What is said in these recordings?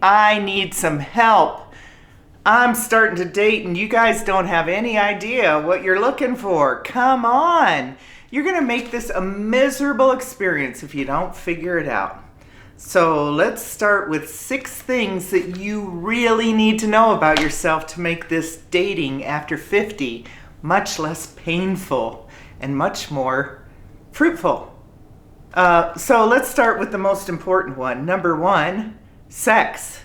I need some help. I'm starting to date and you guys don't have any idea what you're looking for. Come on. You're going to make this a miserable experience if you don't figure it out. So let's start with 6 things that you really need to know about yourself to make this dating after 50 much less painful and much more fruitful. So let's start with the most important one. Number 1, sex.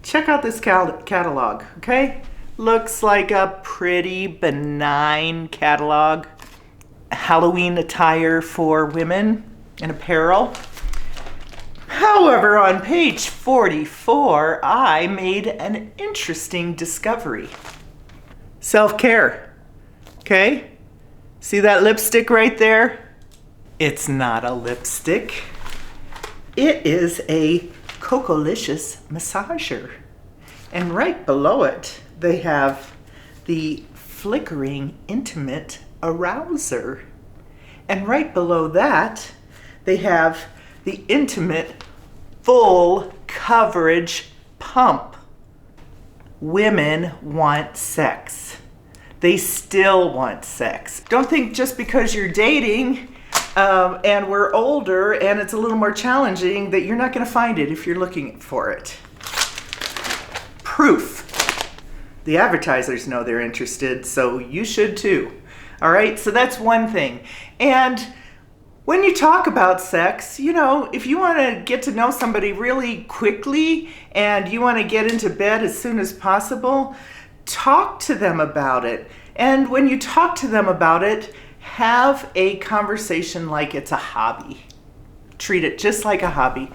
Check out this catalog, okay? Looks like a pretty benign catalog. Halloween attire for women and apparel. However, on page 44, I made an interesting discovery. Self-care, okay? See that lipstick right there? It's not a lipstick. It is a Cocolicious massager. And right below it, they have the flickering intimate arouser. And right below that, they have the intimate full coverage pump. Women want sex. They still want sex. Don't think just because you're dating and we're older and it's a little more challenging that you're not going to find it if you're looking for it. Proof. The advertisers know they're interested, so you should too. All right, so that's one thing. And when you talk about sex, if you want to get to know somebody really quickly and you want to get into bed as soon as possible, talk to them about it. And when you talk to them about it, have a conversation like it's a hobby. Treat it just like a hobby.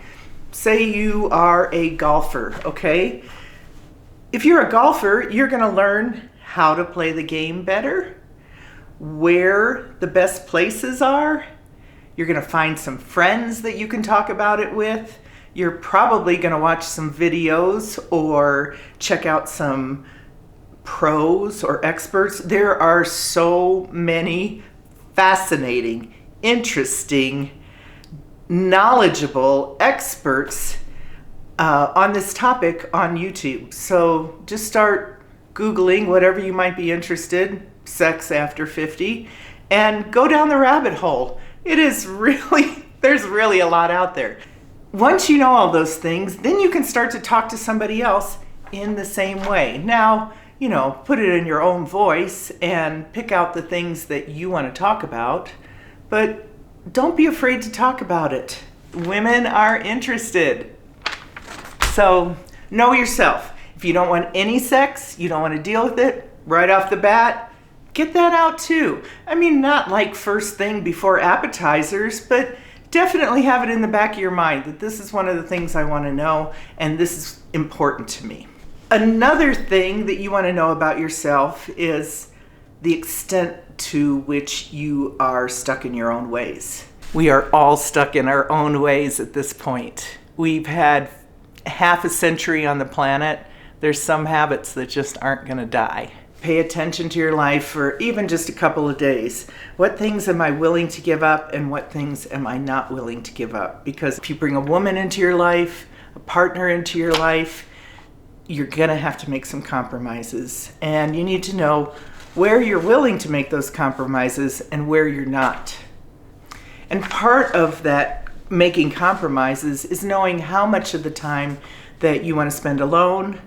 Say you are a golfer, okay? If you're a golfer, you're going to learn how to play the game better, where the best places are. You're going to find some friends that you can talk about it with. You're probably going to watch some videos or check out some pros or experts. There are so many fascinating, interesting, knowledgeable experts on this topic on YouTube. So just start Googling whatever you might be interested, sex after 50, and go down the rabbit hole. There's really a lot out there. Once you know all those things, then you can start to talk to somebody else in the same way. Now, put it in your own voice and pick out the things that you want to talk about, but don't be afraid to talk about it. Women are interested. So know yourself. If you don't want any sex, you don't want to deal with it right off the bat, get that out too. I mean, not like first thing before appetizers, but definitely have it in the back of your mind that this is one of the things I want to know and this is important to me. Another thing that you want to know about yourself is the extent to which you are stuck in your own ways. We are all stuck in our own ways at this point. We've had half a century on the planet. There's some habits that just aren't going to die. Pay attention to your life for even just a couple of days. What things am I willing to give up and what things am I not willing to give up? Because if you bring a woman into your life, a partner into your life, you're going to have to make some compromises. And you need to know where you're willing to make those compromises and where you're not. And part of that making compromises is knowing how much of the time that you want to spend alone,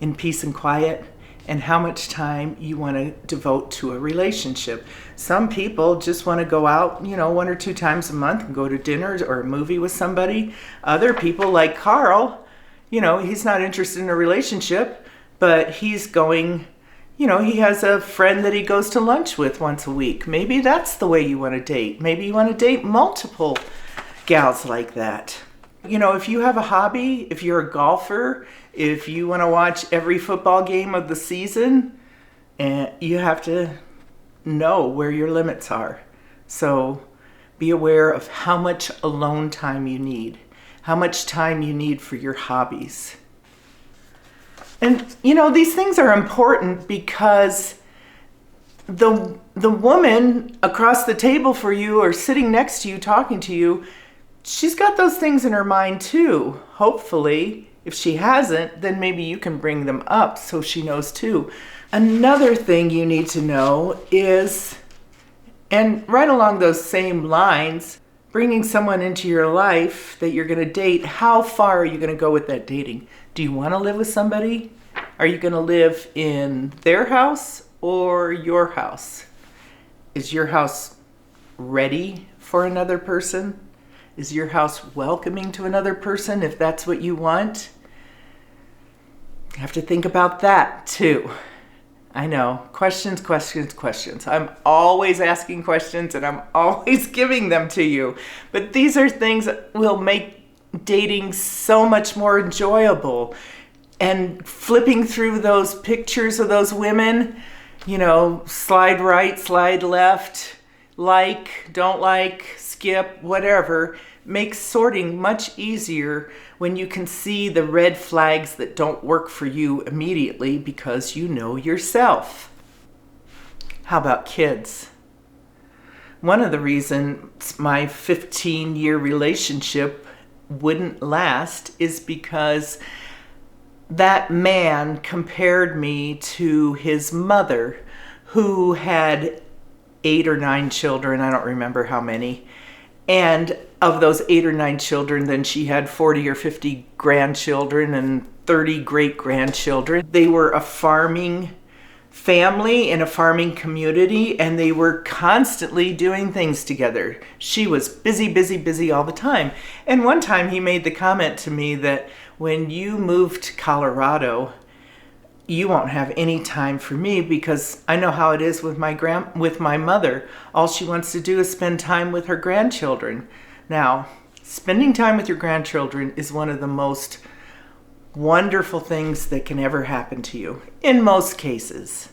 in peace and quiet, and how much time you want to devote to a relationship. Some people just want to go out, 1 or 2 times a month and go to dinner or a movie with somebody. Other people, like Carl, he's not interested in a relationship, but he's going, he has a friend that he goes to lunch with once a week. Maybe that's the way you want to date. Maybe you want to date multiple gals like that. If you have a hobby, if you're a golfer, if you want to watch every football game of the season, you have to know where your limits are. So be aware of how much alone time you need, how much time you need for your hobbies. And, these things are important because the woman across the table for you or sitting next to you talking to you she's got those things in her mind too. Hopefully, if she hasn't, then maybe you can bring them up so she knows too. Another thing you need to know is, and right along those same lines, bringing someone into your life that you're going to date, how far are you going to go with that dating? Do you want to live with somebody? Are you going to live in their house or your house? Is your house ready for another person? Is your house welcoming to another person if that's what you want? You have to think about that too. I know, questions. I'm always asking questions and I'm always giving them to you. But these are things that will make dating so much more enjoyable. And flipping through those pictures of those women, slide right, slide left, like, don't like, skip, whatever, makes sorting much easier when you can see the red flags that don't work for you immediately because you know yourself. How about kids? One of the reasons my 15-year relationship wouldn't last is because that man compared me to his mother, who had 8 or 9 children, I don't remember how many. And of those 8 or 9 children, then she had 40 or 50 grandchildren and 30 great-grandchildren. They were a farming family in a farming community, and they were constantly doing things together. She was busy all the time. And one time he made the comment to me that when you move to Colorado, you won't have any time for me because I know how it is with my mother. All she wants to do is spend time with her grandchildren. Now, spending time with your grandchildren is one of the most wonderful things that can ever happen to you, in most cases.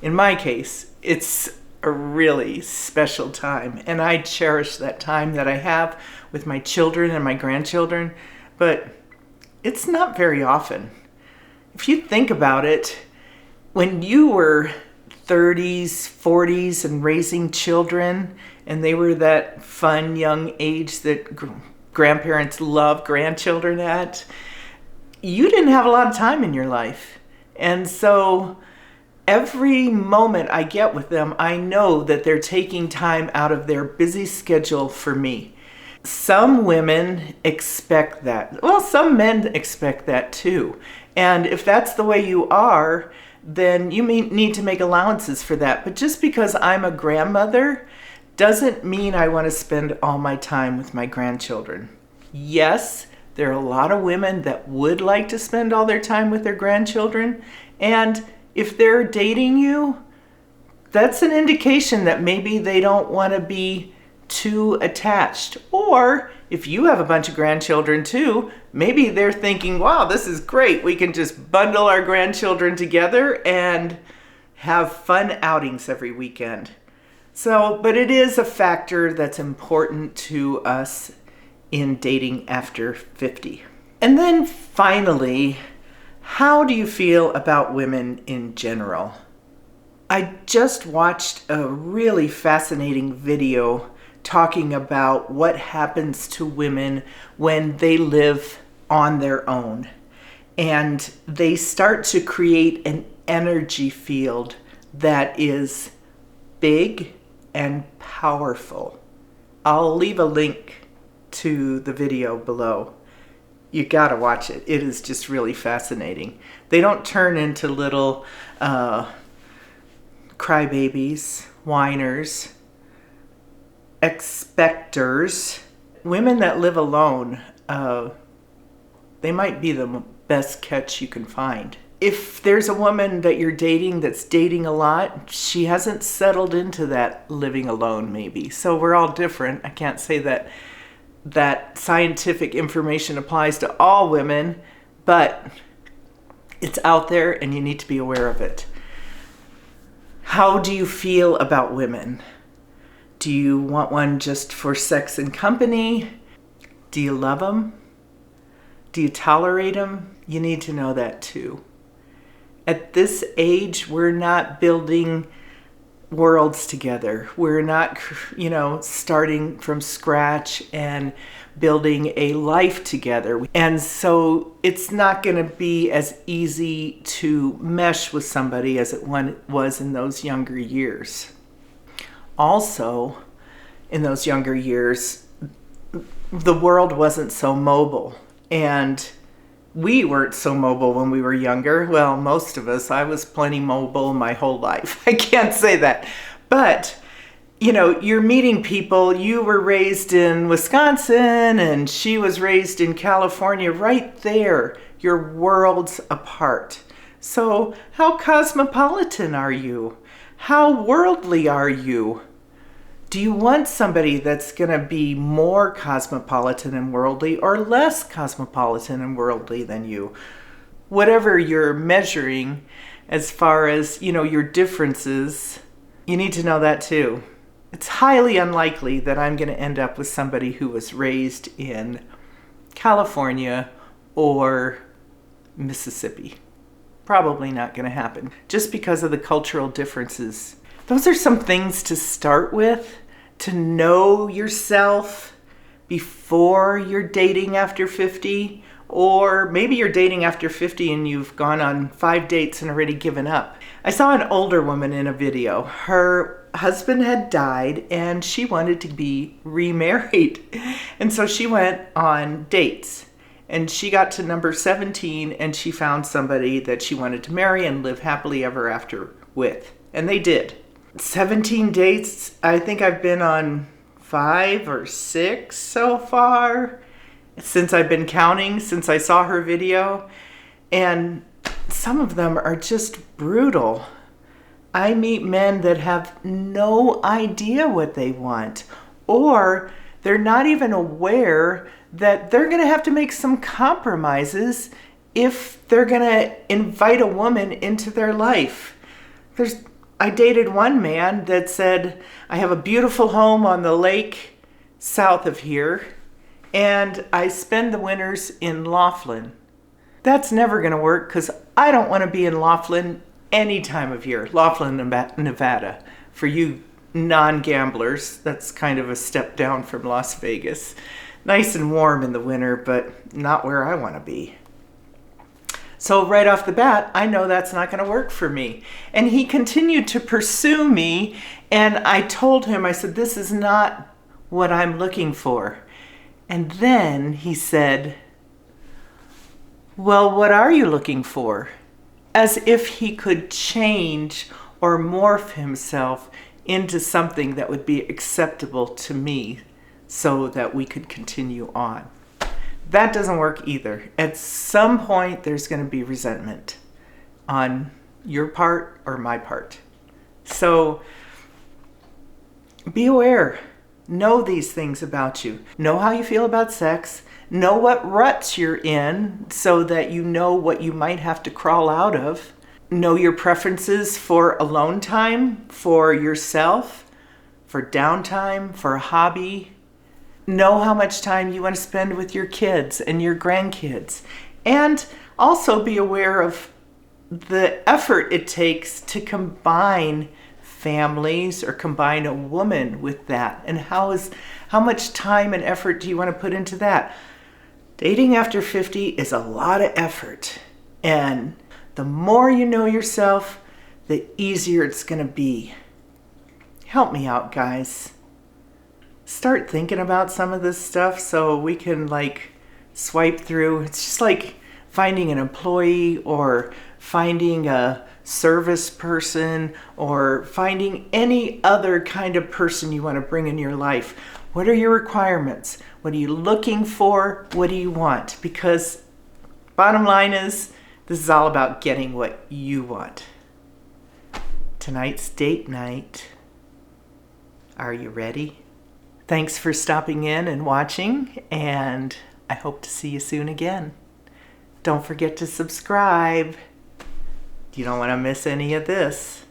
In my case, it's a really special time, and I cherish that time that I have with my children and my grandchildren, but it's not very often. If you think about it, when you were 30s, 40s, and raising children, and they were that fun young age that grandparents love grandchildren at, you didn't have a lot of time in your life. And so every moment I get with them, I know that they're taking time out of their busy schedule for me. Some women expect that. Well, some men expect that too. And if that's the way you are, then you need to make allowances for that. But just because I'm a grandmother doesn't mean I want to spend all my time with my grandchildren. Yes, there are a lot of women that would like to spend all their time with their grandchildren. And if they're dating you, that's an indication that maybe they don't want to be too attached. Or if you have a bunch of grandchildren too, maybe they're thinking, wow, this is great. We can just bundle our grandchildren together and have fun outings every weekend. But it is a factor that's important to us in dating after 50. And then finally, how do you feel about women in general? I just watched a really fascinating video talking about what happens to women when they live on their own. And they start to create an energy field that is big and powerful. I'll leave a link to the video below. You gotta watch it. It is just really fascinating. They don't turn into little crybabies, whiners, expectors. Women that live alone, they might be the best catch you can find. If there's a woman that you're dating that's dating a lot, she hasn't settled into that living alone maybe. So we're all different. I can't say that scientific information applies to all women, but it's out there and you need to be aware of it. How do you feel about women? Do you want one just for sex and company? Do you love them? Do you tolerate them? You need to know that too. At this age, we're not building worlds together. We're not, starting from scratch and building a life together. And so it's not going to be as easy to mesh with somebody as it was in those younger years. Also, in those younger years, the world wasn't so mobile, and we weren't so mobile when we were younger. Well, most of us. I was plenty mobile my whole life. I can't say that. But, you're meeting people. You were raised in Wisconsin and she was raised in California. Right there, you're worlds apart. So how cosmopolitan are you? How worldly are you? Do you want somebody that's going to be more cosmopolitan and worldly or less cosmopolitan and worldly than you? Whatever you're measuring as far as, your differences, you need to know that too. It's highly unlikely that I'm going to end up with somebody who was raised in California or Mississippi. Probably not going to happen just because of the cultural differences. Those are some things to start with, to know yourself before you're dating after 50, or maybe you're dating after 50 and you've gone on 5 dates and already given up. I saw an older woman in a video. Her husband had died and she wanted to be remarried. And so she went on dates. And she got to number 17 and she found somebody that she wanted to marry and live happily ever after with. And they did. 17 dates. I think I've been on 5 or 6 so far since I've been counting, since I saw her video. And some of them are just brutal. I meet men that have no idea what they want, or they're not even aware that they're going to have to make some compromises if they're going to invite a woman into their life. I dated one man that said, I have a beautiful home on the lake south of here, and I spend the winters in Laughlin. That's never going to work because I don't want to be in Laughlin any time of year. Laughlin, Nevada. For you non-gamblers, that's kind of a step down from Las Vegas. Nice and warm in the winter, but not where I want to be. So right off the bat, I know that's not going to work for me. And he continued to pursue me, and I told him, I said, this is not what I'm looking for. And then he said, well, what are you looking for? As if he could change or morph himself into something that would be acceptable to me so that we could continue on. That doesn't work either. At some point, there's going to be resentment on your part or my part. So be aware. Know these things about you. Know how you feel about sex. Know what ruts you're in so that you know what you might have to crawl out of. Know your preferences for alone time, for yourself, for downtime, for a hobby. Know how much time you want to spend with your kids and your grandkids. And also be aware of the effort it takes to combine families or combine a woman with that. And how much time and effort do you want to put into that? Dating after 50 is a lot of effort. And the more you know yourself, the easier it's going to be. Help me out, guys. Start thinking about some of this stuff so we can swipe through. It's just like finding an employee or finding a service person or finding any other kind of person you want to bring in your life. What are your requirements? What are you looking for? What do you want? Because bottom line is, this is all about getting what you want. Tonight's date night. Are you ready? Thanks for stopping in and watching, and I hope to see you soon again. Don't forget to subscribe. You don't want to miss any of this.